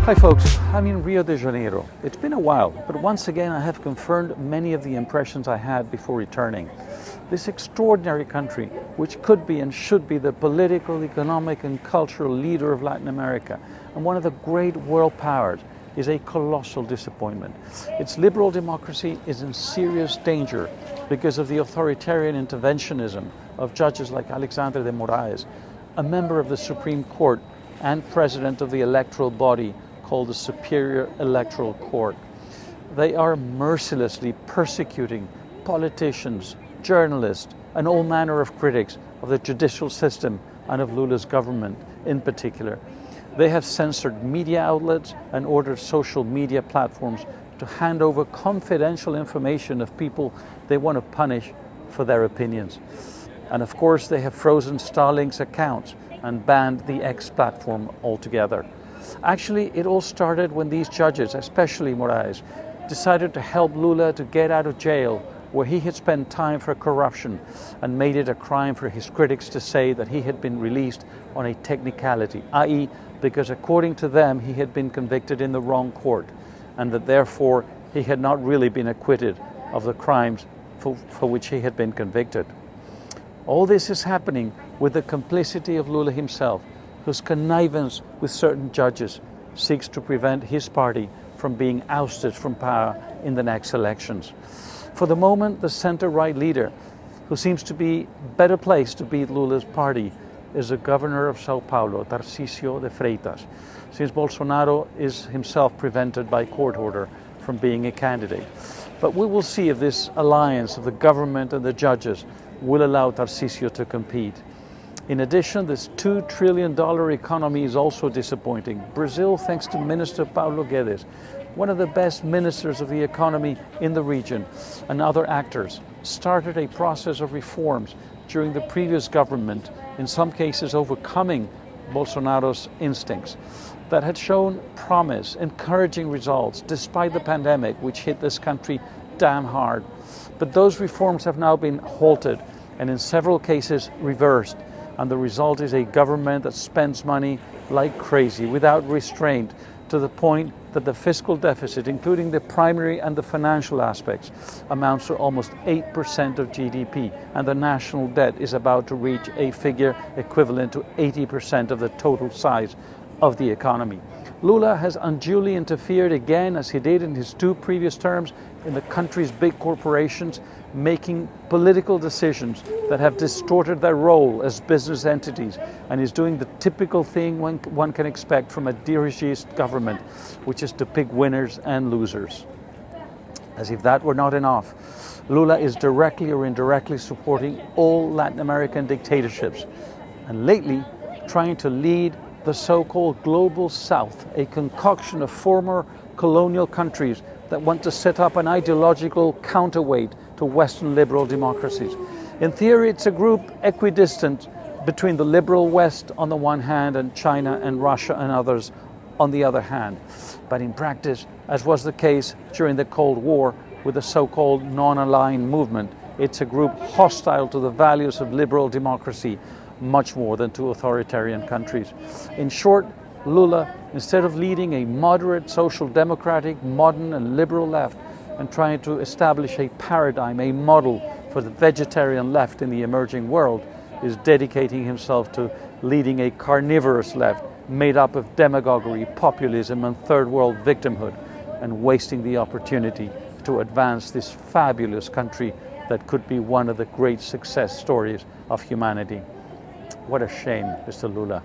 Hi folks, I'm in Rio de Janeiro. It's been a while, but once again I have confirmed many of the impressions I had before returning. This extraordinary country, which could be and should be the political, economic and cultural leader of Latin America and one of the great world powers, is a colossal disappointment. Its liberal democracy is in serious danger because of the authoritarian interventionism of judges like Alexandre de Moraes, a member of the Supreme Court and president of the electoral body called the Superior Electoral Court. They are mercilessly persecuting politicians, journalists, and all manner of critics of the judicial system and of Lula's government in particular. They have censored media outlets and ordered social media platforms to hand over confidential information of people they want to punish for their opinions. And of course, they have frozen Starlink's accounts and banned the X platform altogether. Actually, it all started when these judges, especially Moraes, decided to help Lula to get out of jail where he had spent time for corruption and made it a crime for his critics to say that he had been released on a technicality, i.e. because according to them he had been convicted in the wrong court and that therefore he had not really been acquitted of the crimes for which he had been convicted. All this is happening with the complicity of Lula himself, whose connivance with certain judges seeks to prevent his party from being ousted from power in the next elections. For the moment, the center-right leader, who seems to be better placed to beat Lula's party, is the governor of Sao Paulo, Tarcísio de Freitas, since Bolsonaro is himself prevented by court order from being a candidate. But we will see if this alliance of the government and the judges will allow Tarcísio to compete. In addition, this $2 trillion economy is also disappointing. Brazil, thanks to Minister Paulo Guedes, one of the best ministers of the economy in the region, and other actors, started a process of reforms during the previous government, in some cases overcoming Bolsonaro's instincts, that had shown promise, encouraging results, despite the pandemic, which hit this country damn hard. But those reforms have now been halted and in several cases reversed. And the result is a government that spends money like crazy, without restraint, to the point that the fiscal deficit, including the primary and the financial aspects, amounts to almost 8% of GDP, and the national debt is about to reach a figure equivalent to 80% of the total size of the economy. Lula has unduly interfered again, as he did in his two previous terms, in the country's big corporations, making political decisions that have distorted their role as business entities, and is doing the typical thing one can expect from a dirigist government, which is to pick winners and losers. As if that were not enough, Lula is directly or indirectly supporting all Latin American dictatorships, and lately trying to lead the so-called Global South, a concoction of former colonial countries that want to set up an ideological counterweight to Western liberal democracies. In theory, it's a group equidistant between the liberal West on the one hand and China and Russia and others on the other hand. But in practice, as was the case during the Cold War with the so-called non-aligned movement, it's a group hostile to the values of liberal democracy much more than to authoritarian countries. In short, Lula, instead of leading a moderate, social democratic, modern and liberal left and trying to establish a paradigm, a model for the vegetarian left in the emerging world, is dedicating himself to leading a carnivorous left made up of demagoguery, populism and third world victimhood, and wasting the opportunity to advance this fabulous country that could be one of the great success stories of humanity. What a shame, Mr. Lula.